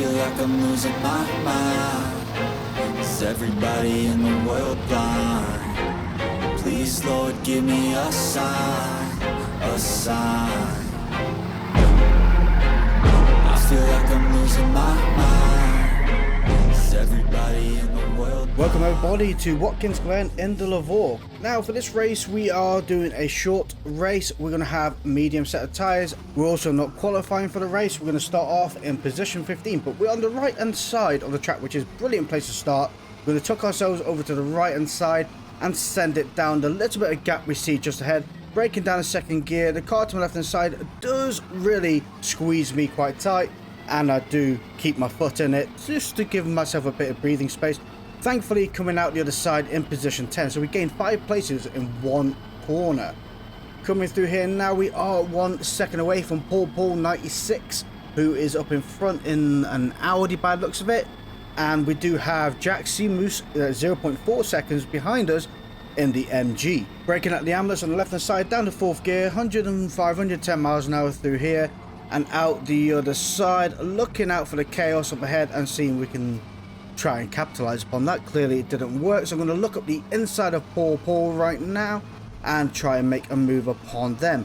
feel like I'm losing my mind. Is everybody in the world blind? Please, Lord, give me a sign, a sign. I feel like I'm losing my mind. Is everybody in the world blind? Welcome everybody to Watkins Glen in the Lavore. Now for this race we are doing a short race. We're going to have medium set of tyres. We're also not qualifying for the race. We're going to start off in position 15, but we're on the right hand side of the track, which is a brilliant place to start. We're going to tuck ourselves over to the right hand side and send it down the little bit of gap we see just ahead. Braking down a second gear. The car to my left hand side does really squeeze me quite tight, and I do keep my foot in it just to give myself a bit of breathing space. Thankfully coming out the other side in position 10, so we gained 5 places in one corner. Coming through here now, we are 1 second away from Paul 96, who is up in front in an Audi by the looks of it, and we do have Jack Seamoose 0.4 seconds behind us in the MG. Braking at the ambulance on the left hand side down to 4th gear, 110 miles an hour through here and out the other side, looking out for the chaos up ahead and seeing we can try and capitalize upon that. Clearly it didn't work, so I'm going to look up the inside of Paul right now and try and make a move upon them.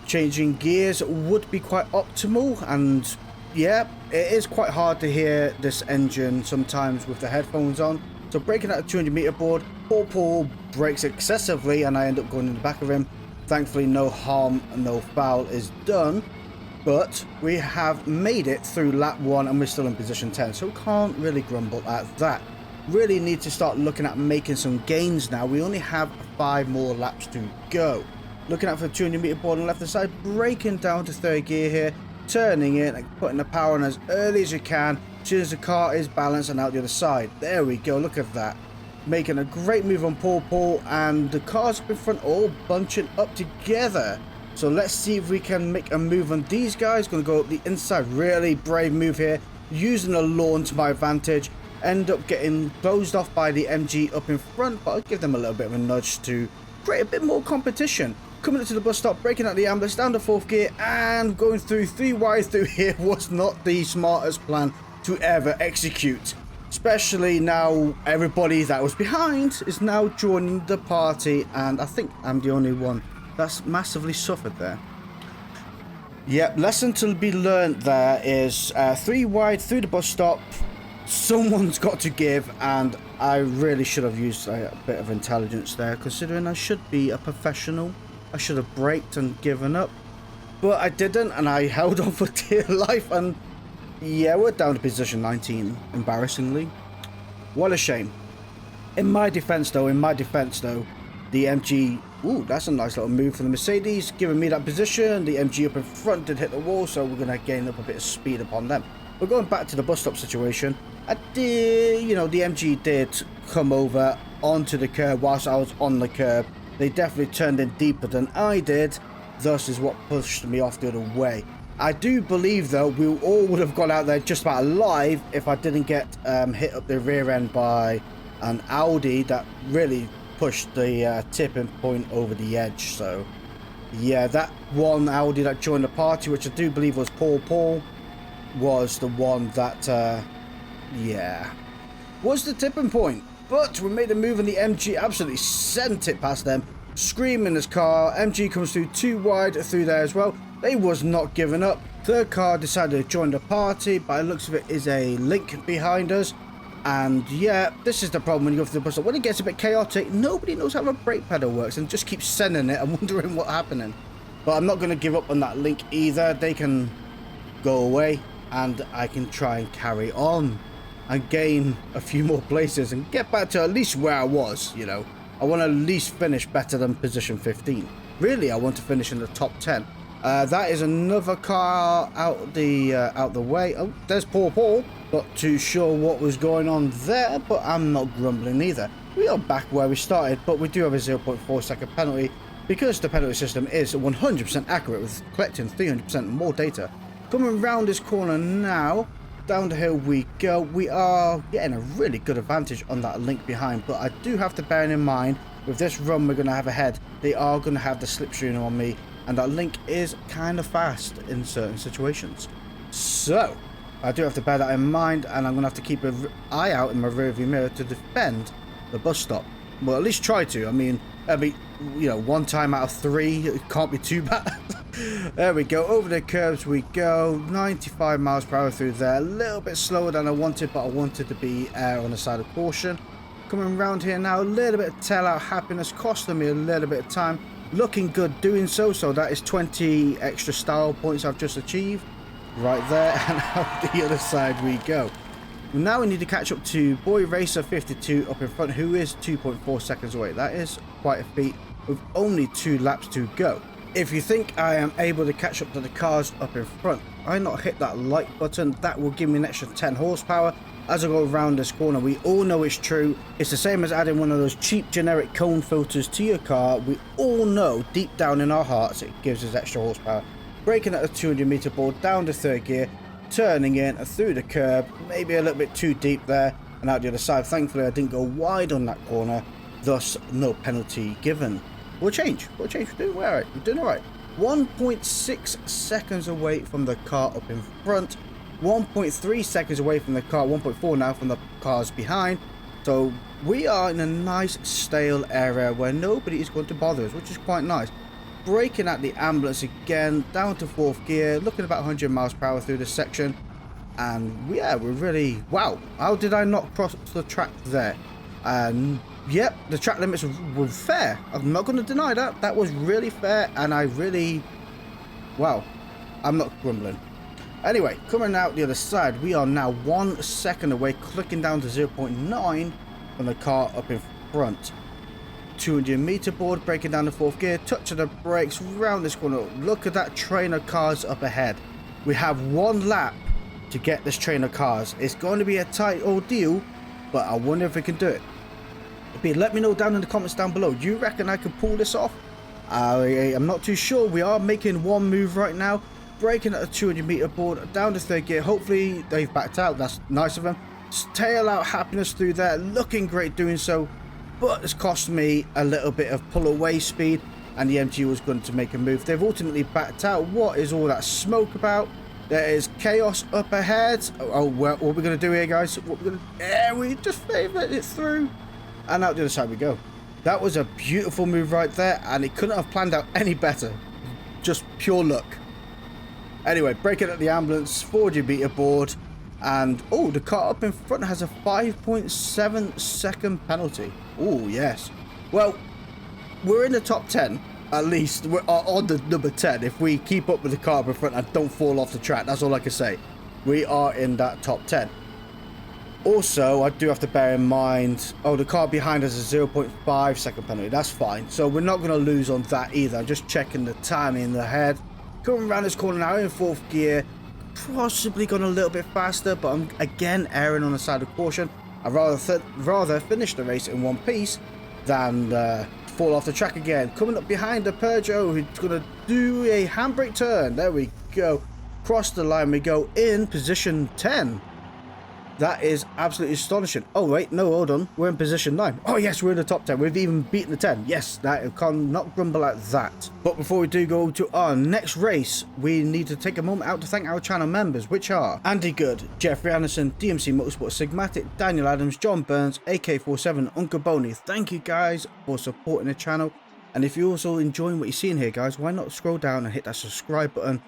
Changing gears would be quite optimal, and yeah, it is quite hard to hear this engine sometimes with the headphones on. So braking at a 200 meter board, Paul brakes excessively and I end up going in the back of him. Thankfully no harm, no foul is done. But we have made it through lap 1 and we're still in position 10, so we can't really grumble at that. Really need to start looking at making some gains now. We only have 5 more laps to go. Looking out for the 200 meter board on the left hand side, braking down to 3rd gear here, turning it and putting the power on as early as you can, as soon as the car is balanced and out the other side. There we go, look at that. Making a great move on Paul, and the cars up in front all bunching up together. So let's see if we can make a move on these guys. Going to go up the inside. Really brave move here. Using the lawn to my advantage. End up getting closed off by the MG up in front. But I'll give them a little bit of a nudge to create a bit more competition. Coming up to the bus stop. Breaking out the ambulance. Down to 4th gear. And going through 3 wide through here was not the smartest plan to ever execute. Especially now everybody that was behind is now joining the party. And I think I'm the only one that's massively suffered there. Yep, lesson to be learned there is 3 wide through the bus stop. Someone's got to give, and I really should have used a bit of intelligence there, considering I should be a professional. I should have braked and given up, but I didn't, and I held on for dear life, and yeah, we're down to position 19, embarrassingly. What a shame. In my defense though, the MG, ooh, that's a nice little move from the Mercedes, giving me that position. The MG up in front did hit the wall, so we're going to gain up a bit of speed upon them. We're going back to the bus stop situation. I did, the MG did come over onto the curb whilst I was on the curb. They definitely turned in deeper than I did, thus is what pushed me off the other way. I do believe though we all would have got out there just about alive if I didn't get hit up the rear end by an Audi that really pushed the tipping point over the edge. So yeah, that one Audi that joined the party, which I do believe was Paul, was the one that yeah, was the tipping point. But we made a move and the MG absolutely sent it past them, screaming this car. MG comes through 2 wide through there as well. They was not giving up. 3rd car decided to join the party. By the looks of it is a Link behind us. And yeah, this is the problem when you go through the bus stop. When it gets a bit chaotic, nobody knows how the brake pedal works and just keeps sending it and wondering what's happening. But I'm not going to give up on that Link either. They can go away and I can try and carry on and gain a few more places and get back to at least where I was, I want to at least finish better than position 15. Really, I want to finish in the top 10. That is another car out the way. Oh, there's Paul. Not too sure what was going on there, but I'm not grumbling either. We are back where we started, but we do have a 0.4 second penalty because the penalty system is 100% accurate with collecting 300% more data. Coming round this corner now, down the hill we go. We are getting a really good advantage on that Link behind, but I do have to bear in mind with this run we're going to have ahead, they are going to have the slipstream on me, and that Link is kind of fast in certain situations. So I do have to bear that in mind, and I'm going to have to keep an eye out in my rearview mirror to defend the bus stop. Well, at least try to. I mean, you know, 1 time out of 3, it can't be too bad. There we go, over the curbs we go, 95 miles per hour through there, a little bit slower than I wanted, but I wanted to be on the side of caution. Coming around here now, a little bit of tail out happiness, costing me a little bit of time, looking good doing so, so that is 20 extra style points I've just achieved, right there, and out the other side we go. Now we need to catch up to Boy Racer 52 up in front, who is 2.4 seconds away. That is quite a feat with only 2 laps to go. If you think I am able to catch up to the cars up in front, I not hit that like button. That will give me an extra 10 horsepower as I go around this corner. We all know it's true. It's the same as adding one of those cheap generic cone filters to your car. We all know deep down in our hearts it gives us extra horsepower. Braking at a 200 meter board down to 3rd gear, turning in through the curb, maybe a little bit too deep there, and out the other side. Thankfully I didn't go wide on that corner, thus no penalty given. We'll change, we're doing alright, we're doing alright. 1.6 seconds away from the car up in front, 1.3 seconds away from the car, 1.4 now from the cars behind. So we are in a nice stale area where nobody is going to bother us, which is quite nice. Braking at the ambulance again, down to 4th gear, looking about 100 miles per hour through this section, and yeah, we're really, wow, how did I not cross the track there? And yep, the track limits were fair. I'm not going to deny that. That was really fair, and I really, wow, I'm not grumbling. Anyway, coming out the other side, we are now 1 second away, clicking down to 0.9 from the car up in front. 200 meter board, breaking down the 4th gear, touch of the brakes, round this corner. Look at that train of cars up ahead. We have 1 lap to get this train of cars. It's going to be a tight ordeal, but I wonder if we can do it. Let me know down in the comments down below. Do you reckon I could pull this off? I'm not too sure. We are making 1 move right now. Braking at a 200 meter board, down to 3rd gear. Hopefully they've backed out. That's nice of them. Tail out happiness through there. Looking great doing so. But it's cost me a little bit of pull away speed, and the MG was going to make a move. They've ultimately backed out. What is all that smoke about? There is chaos up ahead. Oh, well, what we're going to do here, guys? Yeah, we just favored it through, and out the other side we go. That was a beautiful move right there, and it couldn't have planned out any better. Just pure luck. Anyway, braking at the ambulance, 400 meter board, and oh, the car up in front has a 5.7 second penalty. Oh yes. Well, we're in the top 10. At least we're on the number 10. If we keep up with the car up in front and don't fall off the track, that's all I can say. We are in that top 10. Also, I do have to bear in mind, oh, the car behind us is 0.5 second penalty. That's fine. So we're not going to lose on that either. I'm just checking the timing ahead. Coming around this corner now in 4th gear. Possibly gone a little bit faster, but I'm again erring on the side of caution. I'd rather finish the race in one piece than fall off the track again. Coming up behind the Peugeot, who's going to do a handbrake turn. There we go. Cross the line we go in position 10. That is absolutely astonishing. Oh wait, no, hold on. We're in position 9. Oh yes, we're in the top 10. We've even beaten the 10. Yes, that can not grumble at that. But before we do go to our next race, we need to take a moment out to thank our channel members, which are Andy Good, Jeffrey Anderson, DMC Motorsport Sigmatic, Daniel Adams, John Burns, AK47, Uncle Boney. Thank you guys for supporting the channel. And if you're also enjoying what you're seeing here, guys, why not scroll down and hit that subscribe button?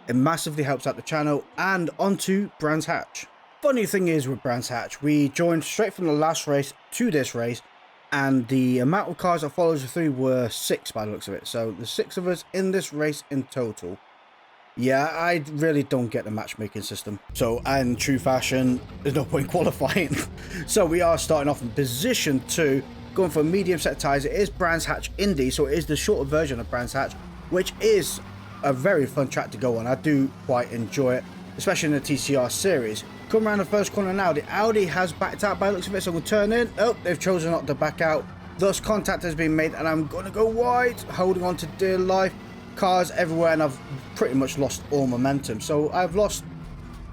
It massively helps out the channel. And on to Brands Hatch. Funny thing is with Brands Hatch, we joined straight from the last race to this race, and the amount of cars that followed us through were 6 by the looks of it. So there's 6 of us in this race in total. Yeah, I really don't get the matchmaking system. So, in true fashion, there's no point qualifying. So we are starting off in position 2, going for a medium set of tyres. It is Brands Hatch Indy, so it is the shorter version of Brands Hatch, which is a very fun track to go on. I do quite enjoy it, especially in the TCR series. Come around the first corner now. The Audi has backed out by the looks of it, so we'll turn in. Oh, they've chosen not to back out. Thus, contact has been made, and I'm going to go wide, holding on to dear life. Cars everywhere, and I've pretty much lost all momentum. So I've lost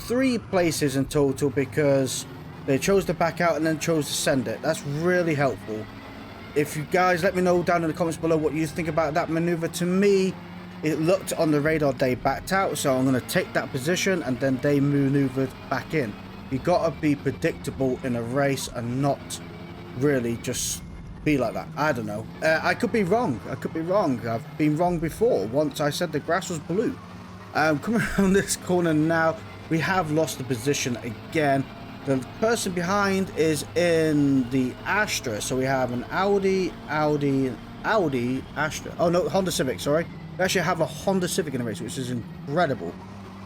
3 places in total because they chose to back out and then chose to send it. That's really helpful. If you guys let me know down in the comments below what you think about that maneuver. To me, it looked on the radar they backed out, so I'm going to take that position and then they maneuvered back in. You got to be predictable in a race and not really just be like that. I don't know. I could be wrong. I've been wrong before. Once I said the grass was blue. Coming around this corner now, we have lost the position again. The person behind is in the Astra, so we have an Audi, Astra. Oh no, Honda Civic, sorry. We actually have a Honda Civic in the race, which is incredible.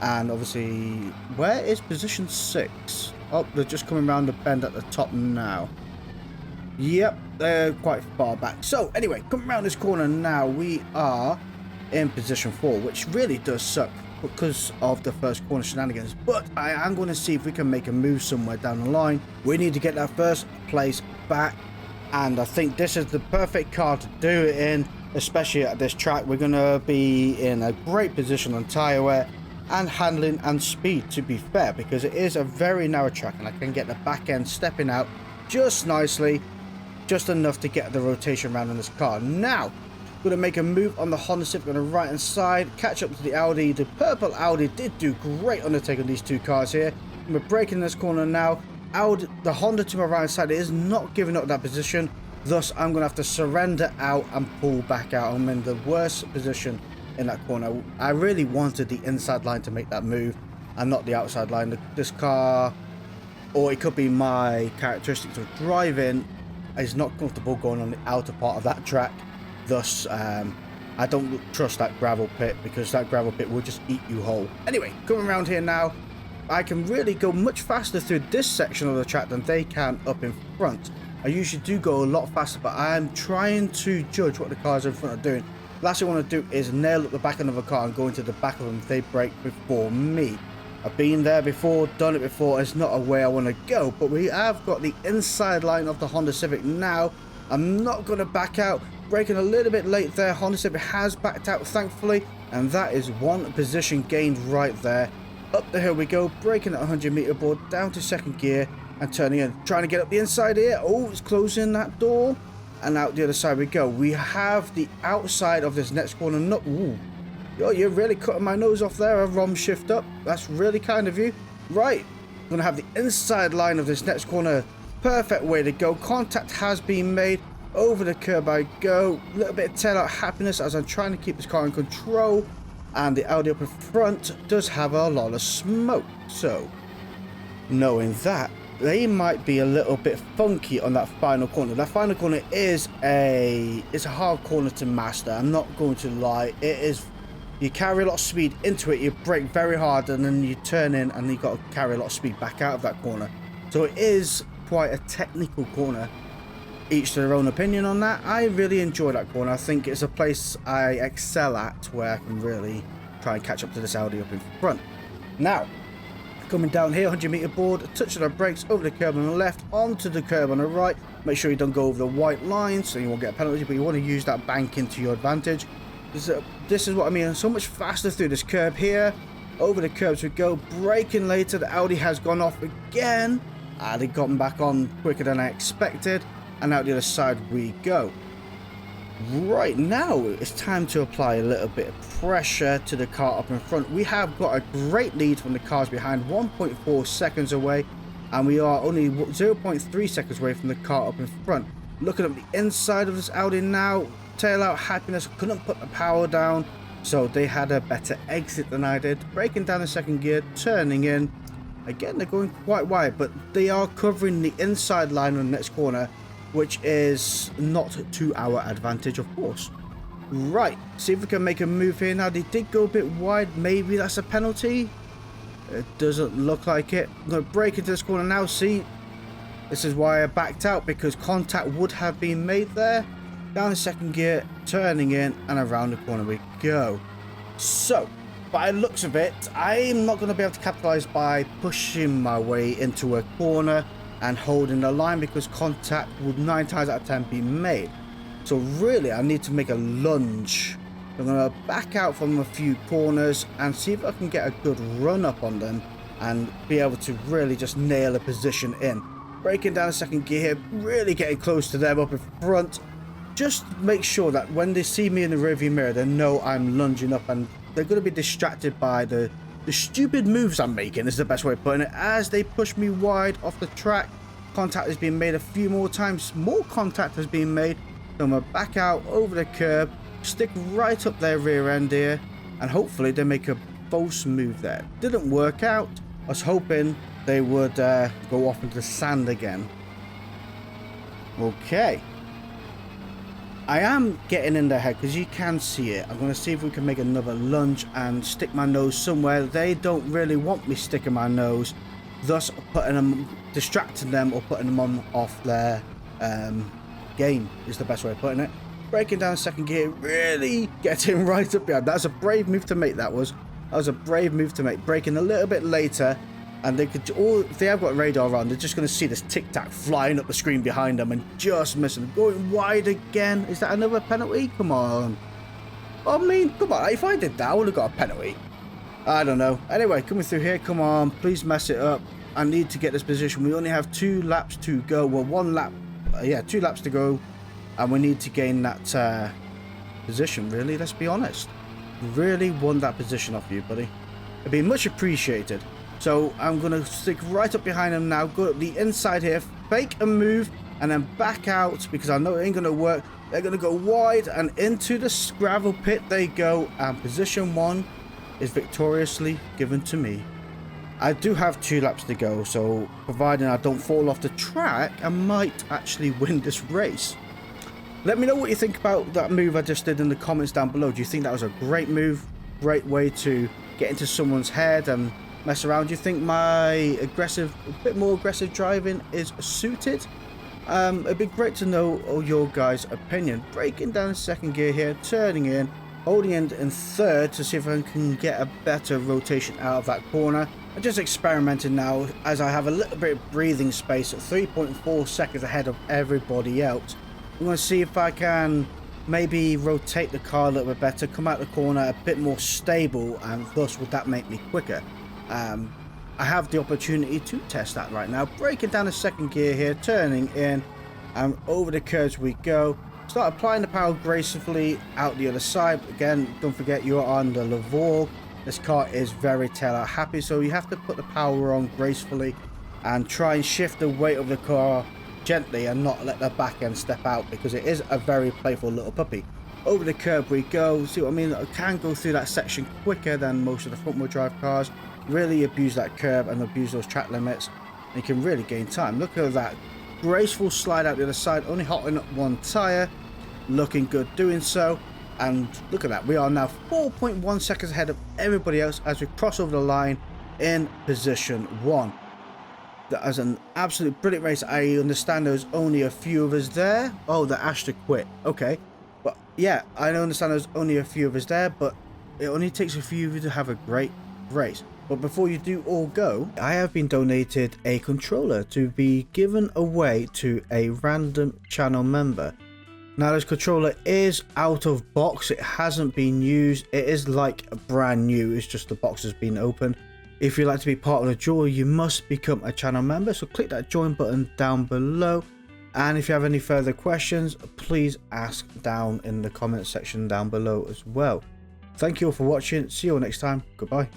And obviously, where is position 6? Oh, they're just coming around the bend at the top now. Yep, they're quite far back. So anyway, coming around this corner now, we are in position 4, which really does suck because of the first corner shenanigans. But I am going to see if we can make a move somewhere down the line. We need to get that first place back, and I think this is the perfect car to do it in, especially at this track. We're going to be in a great position on tyre wear and handling and speed, to be fair, because it is a very narrow track and I can get the back end stepping out just nicely, just enough to get the rotation around in this car. Now going to make a move on the Honda Civic on the right hand side, catch up to the Audi. The purple Audi did do great undertake on these two cars here. We're braking this corner now. The Honda to my right hand side is not giving up that position, thus I'm going to have to surrender out and pull back out. I'm in the worst position in that corner. I really wanted the inside line to make that move and not the outside line. This car, or it could be my characteristics of driving, is not comfortable going on the outer part of that track. Thus, I don't trust that gravel pit, because that gravel pit will just eat you whole. Anyway, coming around here now, I can really go much faster through this section of the track than they can up in front. I usually do go a lot faster, but I'm trying to judge what the cars in front are doing. Last thing I want to do is nail up the back end of a car and go into the back of them if they brake before me. I've been there before, done it before. It's not a way I want to go, but we have got the inside line of the Honda Civic now. I'm not going to back out. Braking a little bit late there. Honda Civic has backed out, thankfully, and that is one position gained right there. Up the hill we go, braking at 100-meter board, down to second gear and turning in, trying to get up the inside here. Oh, it's closing that door, and out the other side we go. We have the outside of this next corner. No, ooh, yo, you're really cutting my nose off there. A ROM shift up, that's really kind of you. Right, I'm gonna have the inside line of this next corner. Perfect way to go. Contact has been made. Over the curb I go. A little bit of tail out happiness as I'm trying to keep this car in control. And the Audi up in front does have a lot of smoke. So, knowing that, they might be a little bit funky on that final corner. That final corner is it's a hard corner to master. I'm not going to lie. It is. You carry a lot of speed into it. You brake very hard and then you turn in and you got to carry a lot of speed back out of that corner. So it is quite a technical corner. Each to their own opinion on that. I really enjoy that corner. I think it's a place I excel at, where I can really try and catch up to this Audi up in front. Now, coming down here, 100-meter board, touch of the brakes over the curb on the left, onto the curb on the right. Make sure you don't go over the white line, so you won't get a penalty, but you want to use that bank into your advantage. This is what I mean. So much faster through this curb here. Over the curbs we go. Braking later. The Audi has gone off again. They've gotten back on quicker than I expected. And out the other side we go. Right now, it's time to apply a little bit of pressure to the car up in front. We have got a great lead from the cars behind, 1.4 seconds away. And we are only 0.3 seconds away from the car up in front. Looking at the inside of this Audi now. Tail out happiness, couldn't put the power down. So they had a better exit than I did. Braking down the second gear, turning in. Again, they're going quite wide, but they are covering the inside line on the next corner, which is not to our advantage, of course. Right, see if we can make a move here. Now, they did go a bit wide. Maybe that's a penalty. It doesn't look like it. I'm going to brake into this corner now. See, this is why I backed out, because contact would have been made there. Down the second gear, turning in, and around the corner we go. So, by the looks of it, I'm not going to be able to capitalize by pushing my way into a corner and holding the line, because contact would 9 times out of 10 be made. So really, I need to make a lunge. I'm going to back out from a few corners and see if I can get a good run up on them and be able to really just nail a position in. Braking down the second gear here, really getting close to them up in front. just make sure that when they see me in the rearview mirror, they know I'm lunging up, and they're going to be distracted by the stupid moves I'm making, is the best way of putting it. As they push me wide off the track, contact has been made a few more times. More contact has been made. So I'm going to back out over the curb, stick right up their rear end here, and hopefully they make a false move there. Didn't work out. I was hoping they would go off into the sand again. Okay. I am getting in their head because you can see it. I'm going to see if we can make another lunge and stick my nose somewhere. They don't really want me sticking my nose, thus putting them, distracting them or putting them on off their game is the best way of putting it. Breaking down second gear, really getting right up behind. That's a brave move to make. That was a brave move to make. Braking a little bit later, and they could all, if they have got radar on, they're just going to see this tic tac flying up the screen behind them and just missing them. Going wide again. Is that another penalty? Come on. I mean, come on. If I did that, I would have got a penalty. I don't know. Anyway, coming through here. Come on, please mess it up. I need to get this position. We only have 2 laps to go. Well, 1 lap. Yeah, 2 laps to go, and we need to gain that position. Really, let's be honest. Really want that position off you, buddy. It'd be much appreciated. So I'm going to stick right up behind them now, go up the inside here, fake a move, and then back out because I know it ain't going to work. They're going to go wide, and into the gravel pit they go, and position 1 is victoriously given to me. I do have 2 laps to go, so providing I don't fall off the track, I might actually win this race. Let me know what you think about that move I just did in the comments down below. Do you think that was a great move? Great way to get into someone's head and mess around? Do you think my a bit more aggressive driving is suited? It'd be great to know your guys' opinion. Breaking down second gear here, turning in, holding in third to see if I can get a better rotation out of that corner. I'm just experimenting now as I have a little bit of breathing space at 3.4 seconds ahead of everybody else. I'm going to see if I can maybe rotate the car a little bit better, come out the corner a bit more stable, and thus would that make me quicker. I have the opportunity to test that right now. Breaking down the second gear here, turning in, and over the curves we go. Start applying the power gracefully out the other side. Again, don't forget you're on the Lavore. This car is very taillight happy, so you have to put the power on gracefully and try and shift the weight of the car gently and not let the back end step out, because it is a very playful little puppy. Over the curb we go. See what I mean? I can go through that section quicker than most of the front wheel drive cars. Really abuse that curb and abuse those track limits, and you can really gain time. Look at that graceful slide out the other side, only hotting up 1 tire, looking good doing so. And look at that, we are now 4.1 seconds ahead of everybody else as we cross over the line in position 1. That was an absolute brilliant race. I understand there's only a few of us there. Oh, the Ashton quit. Okay, but yeah, I understand there's only a few of us there, but it only takes a few of you to have a great race. But before you do all go, I have been donated a controller to be given away to a random channel member. Now this controller is out of box, it hasn't been used, it is like brand new, it's just the box has been opened. If you'd like to be part of the draw, you must become a channel member, so click that join button down below. And if you have any further questions, please ask down in the comment section down below as well. Thank you all for watching, see you all next time, goodbye.